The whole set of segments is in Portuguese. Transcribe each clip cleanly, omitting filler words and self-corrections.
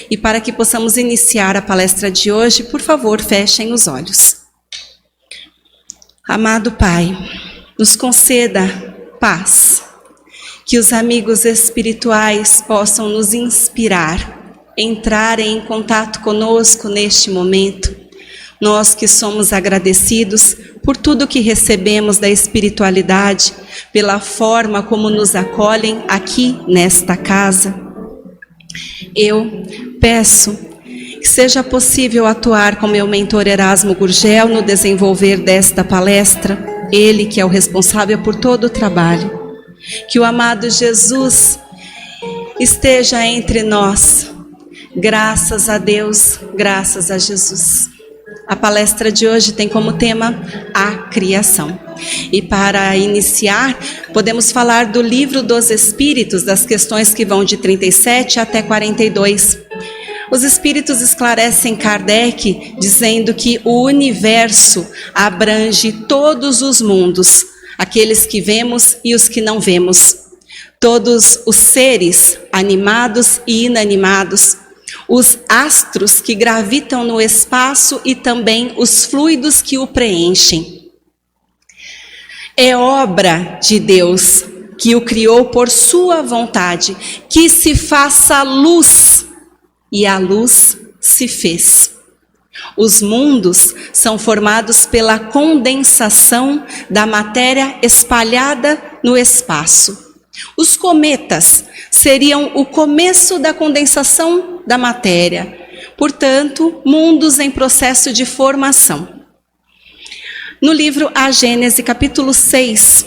E para que possamos iniciar a palestra de hoje, por favor, fechem os olhos. Amado Pai, nos conceda paz, que os amigos espirituais possam nos inspirar, entrarem em contato conosco neste momento. Nós que somos agradecidos por tudo que recebemos da espiritualidade, pela forma como nos acolhem aqui nesta casa. Eu peço que seja possível atuar com meu mentor Erasmo Gurgel no desenvolver desta palestra, ele que é o responsável por todo o trabalho. Que o amado Jesus esteja entre nós. Graças a Deus, graças a Jesus. A palestra de hoje tem como tema a criação. E para iniciar, podemos falar do Livro dos Espíritos, das questões que vão de 37 até 42. Os Espíritos esclarecem Kardec, dizendo que o universo abrange todos os mundos, aqueles que vemos e os que não vemos. Todos os seres, animados e inanimados, os astros que gravitam no espaço e também os fluidos que o preenchem. É obra de Deus que o criou por sua vontade, que se faça luz, e a luz se fez. Os mundos são formados pela condensação da matéria espalhada no espaço. Os cometas seriam o começo da condensação da matéria, portanto, mundos em processo de formação. No livro A Gênese, capítulo 6,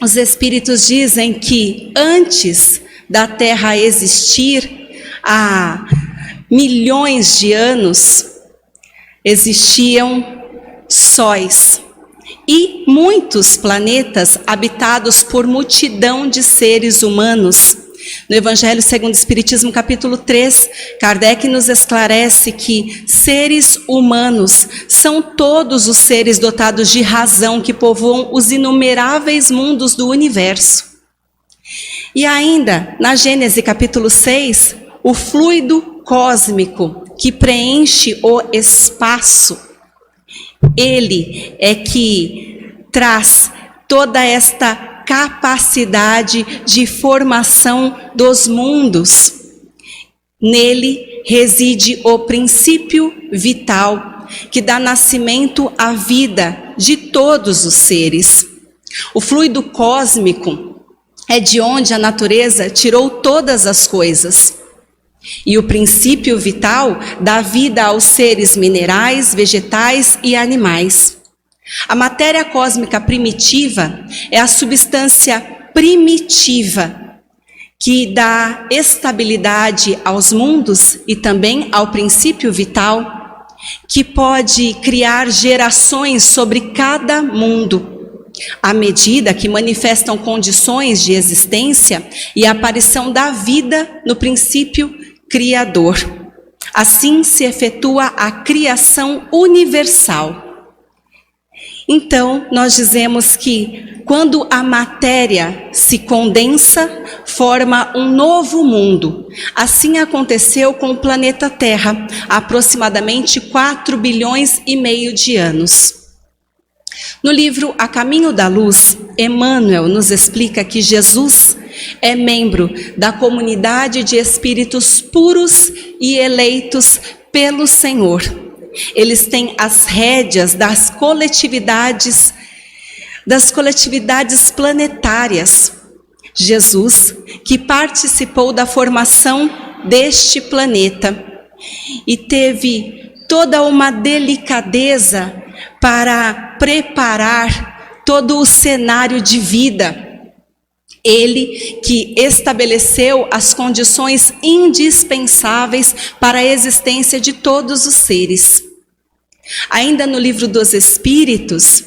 os Espíritos dizem que antes da Terra existir, há milhões de anos, existiam sóis e muitos planetas habitados por multidão de seres humanos. No Evangelho segundo o Espiritismo, capítulo 3, Kardec nos esclarece que seres humanos são todos os seres dotados de razão que povoam os inumeráveis mundos do universo. E ainda, na Gênese, capítulo 6, o fluido cósmico que preenche o espaço, ele é que traz toda esta capacidade de formação dos mundos. Nele reside o princípio vital que dá nascimento à vida de todos os seres. O fluido cósmico é de onde a natureza tirou todas as coisas. E o princípio vital dá vida aos seres minerais, vegetais e animais. A matéria cósmica primitiva é a substância primitiva que dá estabilidade aos mundos e também ao princípio vital, que pode criar gerações sobre cada mundo, à medida que manifestam condições de existência e a aparição da vida no princípio criador. Assim se efetua a criação universal. Então, nós dizemos que quando a matéria se condensa, forma um novo mundo. Assim aconteceu com o planeta Terra, há aproximadamente 4,5 bilhões de anos. No livro A Caminho da Luz, Emmanuel nos explica que Jesus é membro da comunidade de espíritos puros e eleitos pelo Senhor. Eles têm as rédeas das coletividades planetárias. Jesus, que participou da formação deste planeta e teve toda uma delicadeza para preparar todo o cenário de vida. Ele que estabeleceu as condições indispensáveis para a existência de todos os seres. Ainda no Livro dos Espíritos,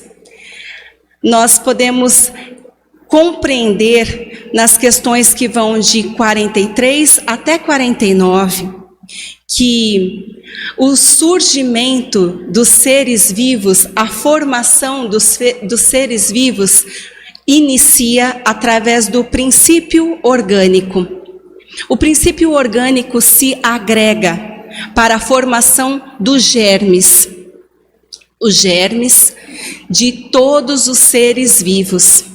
nós podemos compreender nas questões que vão de 43 até 49, que o surgimento dos seres vivos, a formação dos seres vivos, inicia através do princípio orgânico. o princípio orgânico se agrega para a formação dos germes. Os germes de todos os seres vivos.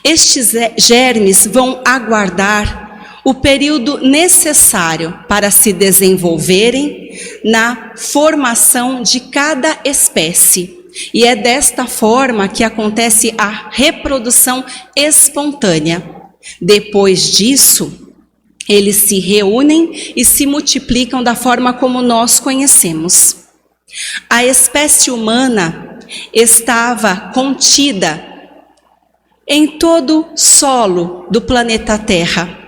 Estes germes vão aguardar o período necessário para se desenvolverem na formação de cada espécie. E é desta forma que acontece a reprodução espontânea. Depois disso, eles se reúnem e se multiplicam da forma como nós conhecemos. A espécie humana estava contida em todo o solo do planeta Terra.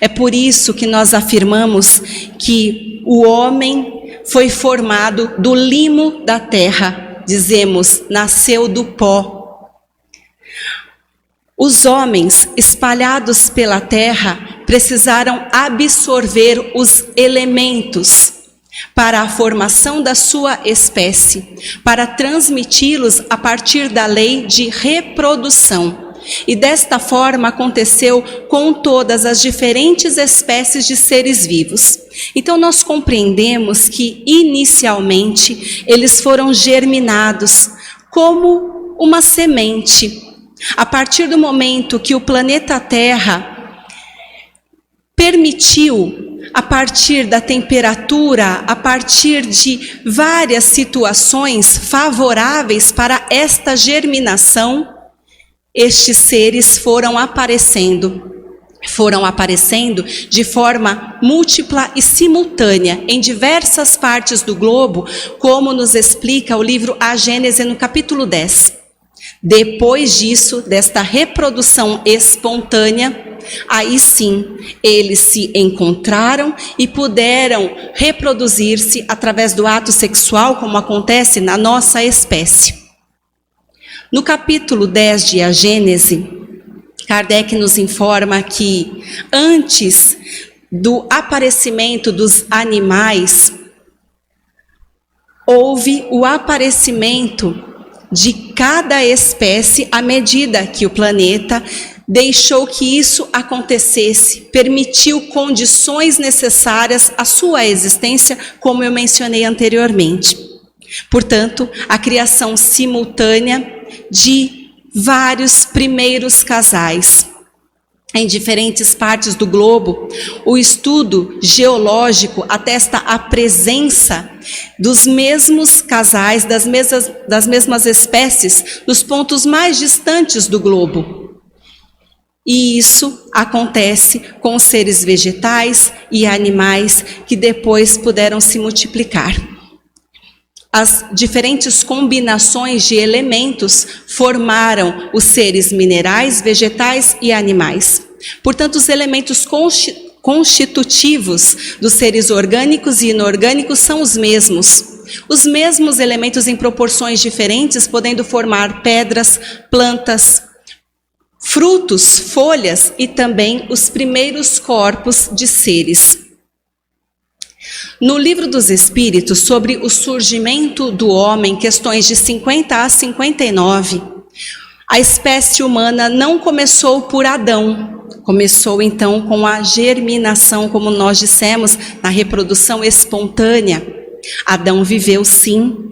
É por isso que nós afirmamos que o homem foi formado do limo da terra. Dizemos, nasceu do pó. Os homens espalhados pela terra precisaram absorver os elementos para a formação da sua espécie, para transmiti-los a partir da lei de reprodução. E desta forma aconteceu com todas as diferentes espécies de seres vivos. Então nós compreendemos que inicialmente eles foram germinados como uma semente. A partir do momento que o planeta Terra permitiu, a partir da temperatura, a partir de várias situações favoráveis para esta germinação, estes seres foram aparecendo de forma múltipla e simultânea em diversas partes do globo, como nos explica o livro A Gênese no capítulo 10. Depois disso, desta reprodução espontânea, aí sim, eles se encontraram e puderam reproduzir-se através do ato sexual, como acontece na nossa espécie. No capítulo 10 de A Gênese, Kardec nos informa que antes do aparecimento dos animais, houve o aparecimento de cada espécie à medida que o planeta deixou que isso acontecesse, permitiu condições necessárias à sua existência, como eu mencionei anteriormente. Portanto, a criação simultânea de vários primeiros casais. Em diferentes partes do globo, o estudo geológico atesta a presença dos mesmos casais, das mesmas espécies, nos pontos mais distantes do globo. E isso acontece com os seres vegetais e animais que depois puderam se multiplicar. As diferentes combinações de elementos formaram os seres minerais, vegetais e animais. Portanto, os elementos constitutivos dos seres orgânicos e inorgânicos são os mesmos elementos em proporções diferentes, podendo formar pedras, plantas, frutos, folhas e também os primeiros corpos de seres. No Livro dos Espíritos, sobre o surgimento do homem, questões de 50 a 59, a espécie humana não começou por Adão, começou então com a germinação, como nós dissemos, na reprodução espontânea. Adão viveu sim,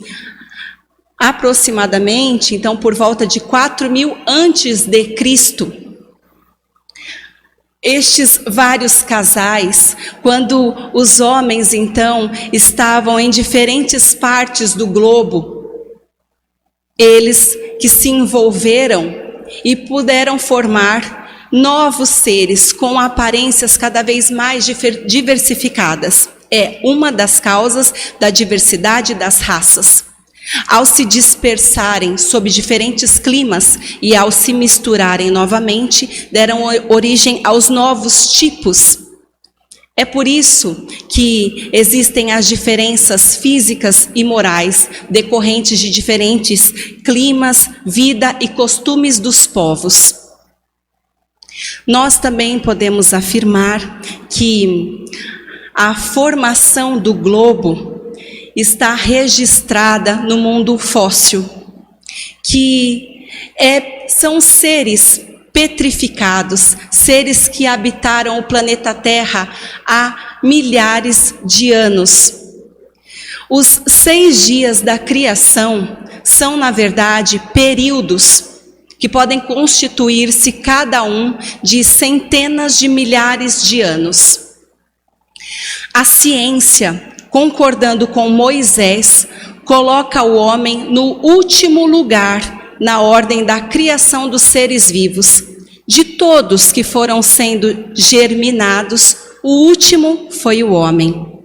aproximadamente, então por volta de 4.000 antes de Cristo. Estes vários casais, quando os homens então estavam em diferentes partes do globo, eles que se envolveram e puderam formar novos seres com aparências cada vez mais diversificadas. É uma das causas da diversidade das raças. Ao se dispersarem sob diferentes climas e ao se misturarem novamente, deram origem aos novos tipos. É por isso que existem as diferenças físicas e morais decorrentes de diferentes climas, vida e costumes dos povos. Nós também podemos afirmar que a formação do globo está registrada no mundo fóssil, que são seres petrificados, seres que habitaram o planeta Terra há milhares de anos. Os 6 dias da criação são, na verdade, períodos que podem constituir-se cada um de centenas de milhares de anos. A ciência, concordando com Moisés, coloca o homem no último lugar na ordem da criação dos seres vivos. De todos que foram sendo germinados, o último foi o homem.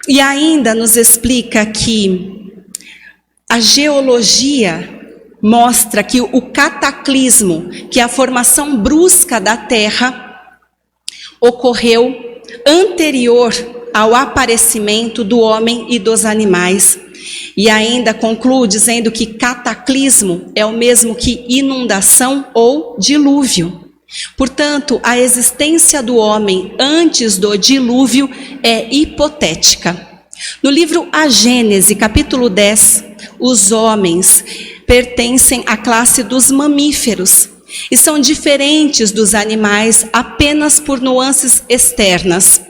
E ainda nos explica que a geologia mostra que o cataclismo, que é a formação brusca da Terra, ocorreu anterior ao aparecimento do homem e dos animais. E ainda conclui dizendo que cataclismo é o mesmo que inundação ou dilúvio. Portanto, a existência do homem antes do dilúvio é hipotética. No livro A Gênese, capítulo 10, os homens pertencem à classe dos mamíferos e são diferentes dos animais apenas por nuances externas.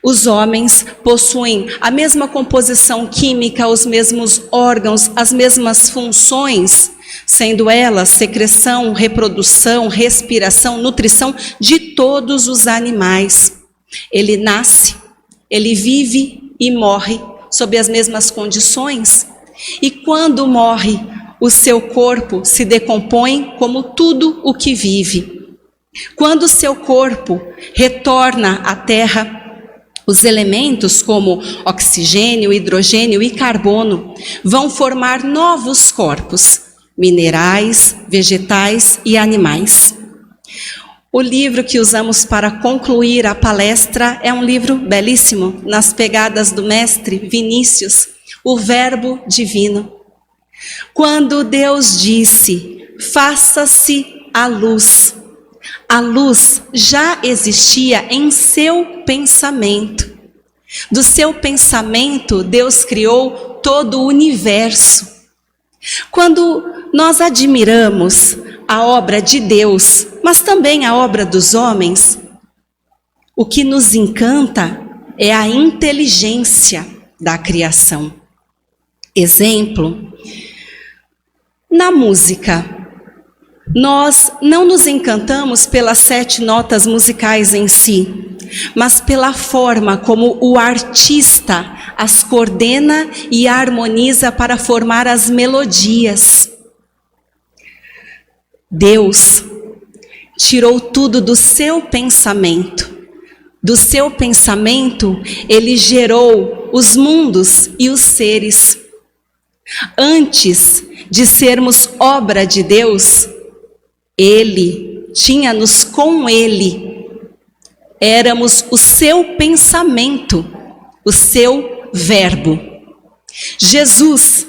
Os homens possuem a mesma composição química, os mesmos órgãos, as mesmas funções, sendo elas secreção, reprodução, respiração, nutrição de todos os animais. Ele nasce, ele vive e morre sob as mesmas condições. E quando morre, o seu corpo se decompõe como tudo o que vive. Quando o seu corpo retorna à terra, os elementos como oxigênio, hidrogênio e carbono vão formar novos corpos, minerais, vegetais e animais. O livro que usamos para concluir a palestra é um livro belíssimo, nas pegadas do mestre Vinícius, O Verbo Divino. Quando Deus disse, faça-se a luz já existia em seu pensamento. Do seu pensamento, Deus criou todo o universo. Quando nós admiramos a obra de Deus, mas também a obra dos homens, o que nos encanta é a inteligência da criação. Exemplo, na música, nós não nos encantamos pelas 7 notas musicais em si, mas pela forma como o artista as coordena e harmoniza para formar as melodias. Deus tirou tudo do seu pensamento. Do seu pensamento, ele gerou os mundos e os seres. Antes de sermos obra de Deus, ele tinha-nos com ele. Éramos o seu pensamento, o seu verbo. Jesus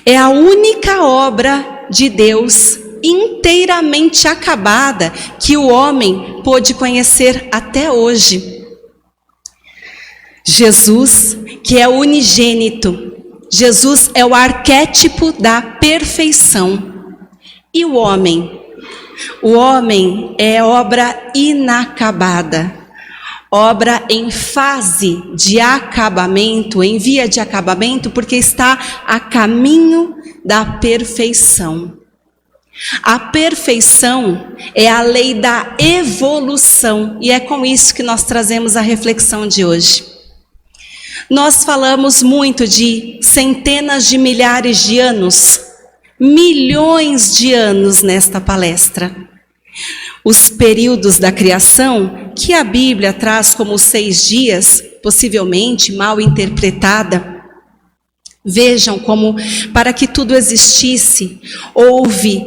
é a única obra de Deus inteiramente acabada que o homem pôde conhecer até hoje. Jesus, que é unigênito, Jesus é o arquétipo da perfeição. E o homem? O homem é obra inacabada, obra em fase de acabamento, em via de acabamento, porque está a caminho da perfeição. A perfeição é a lei da evolução, e é com isso que nós trazemos a reflexão de hoje. Nós falamos muito de centenas de milhares de anos, milhões de anos nesta palestra. Os períodos da criação, que a Bíblia traz como 6 dias, possivelmente mal interpretada. Vejam como, para que tudo existisse, houve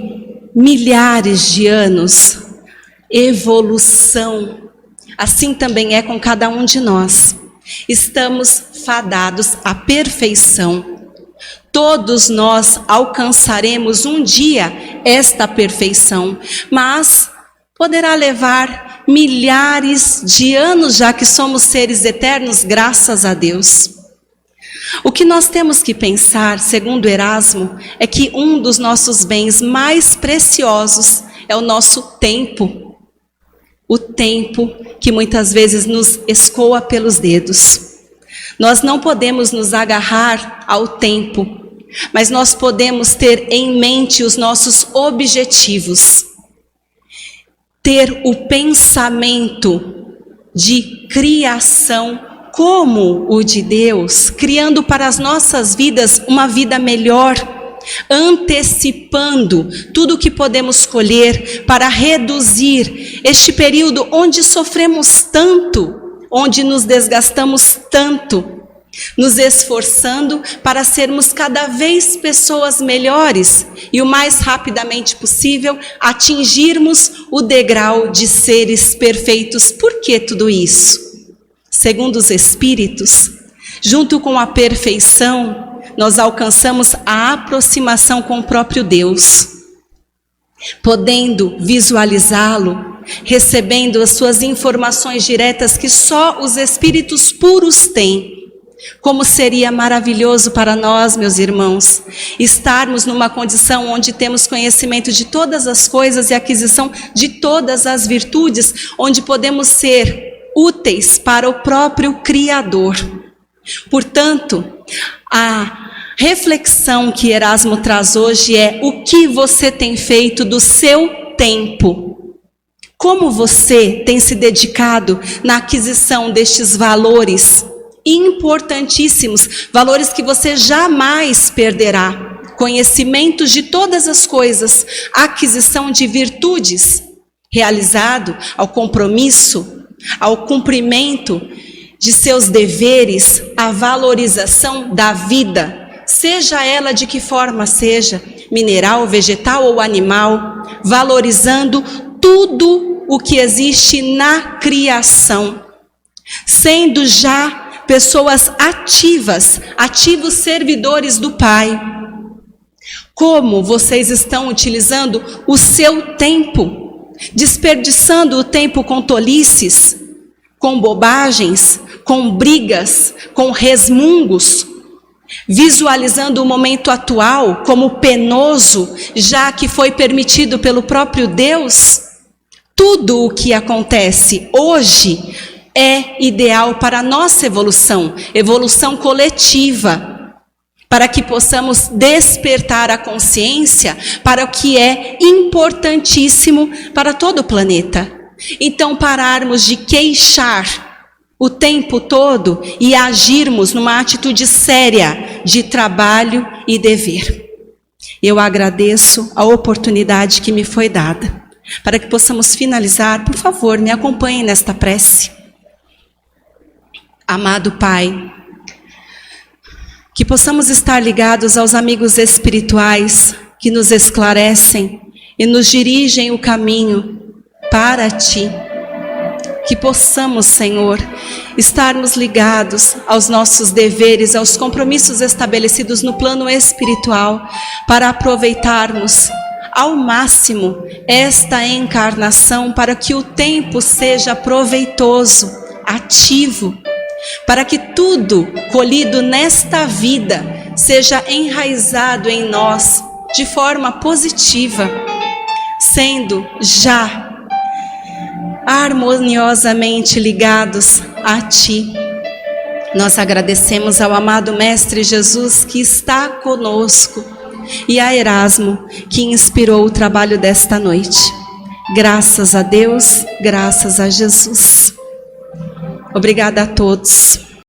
milhares de anos, evolução. Assim também é com cada um de nós. Estamos fadados à perfeição. Todos nós alcançaremos um dia esta perfeição, mas poderá levar milhares de anos, já que somos seres eternos, graças a Deus. O que nós temos que pensar, segundo Erasmo, é que um dos nossos bens mais preciosos é o nosso tempo. O tempo que muitas vezes nos escoa pelos dedos. Nós não podemos nos agarrar ao tempo, mas nós podemos ter em mente os nossos objetivos. Ter o pensamento de criação como o de Deus, criando para as nossas vidas uma vida melhor, antecipando tudo o que podemos colher para reduzir este período onde sofremos tanto, onde nos desgastamos tanto, nos esforçando para sermos cada vez pessoas melhores e o mais rapidamente possível atingirmos o degrau de seres perfeitos. Por que tudo isso? Segundo os Espíritos, junto com a perfeição, nós alcançamos a aproximação com o próprio Deus, podendo visualizá-lo, recebendo as suas informações diretas que só os Espíritos puros têm. Como seria maravilhoso para nós, meus irmãos, estarmos numa condição onde temos conhecimento de todas as coisas e aquisição de todas as virtudes, onde podemos ser úteis para o próprio Criador. Portanto, a reflexão que Erasmo traz hoje é: o que você tem feito do seu tempo? Como você tem se dedicado na aquisição destes valores importantíssimos, valores que você jamais perderá? Conhecimentos de todas as coisas, aquisição de virtudes, realizado ao compromisso, ao cumprimento de seus deveres, a valorização da vida, seja ela de que forma seja, mineral, vegetal ou animal, valorizando tudo o que existe na criação, sendo já pessoas ativas, ativos servidores do Pai. Como vocês estão utilizando o seu tempo? Desperdiçando o tempo com tolices, com bobagens, com brigas, com resmungos, visualizando o momento atual como penoso, já que foi permitido pelo próprio Deus? Tudo o que acontece hoje é ideal para a nossa evolução, evolução coletiva, para que possamos despertar a consciência para o que é importantíssimo para todo o planeta. Então, pararmos de queixar o tempo todo e agirmos numa atitude séria de trabalho e dever. Eu agradeço a oportunidade que me foi dada. Para que possamos finalizar, por favor, me acompanhem nesta prece. Amado Pai, que possamos estar ligados aos amigos espirituais que nos esclarecem e nos dirigem o caminho para Ti. Que possamos, Senhor, estarmos ligados aos nossos deveres, aos compromissos estabelecidos no plano espiritual, para aproveitarmos ao máximo esta encarnação, para que o tempo seja proveitoso, ativo, para que tudo colhido nesta vida seja enraizado em nós de forma positiva, sendo já harmoniosamente ligados a Ti. Nós agradecemos ao amado Mestre Jesus que está conosco e a Erasmo que inspirou o trabalho desta noite. Graças a Deus, graças a Jesus. Obrigada a todos.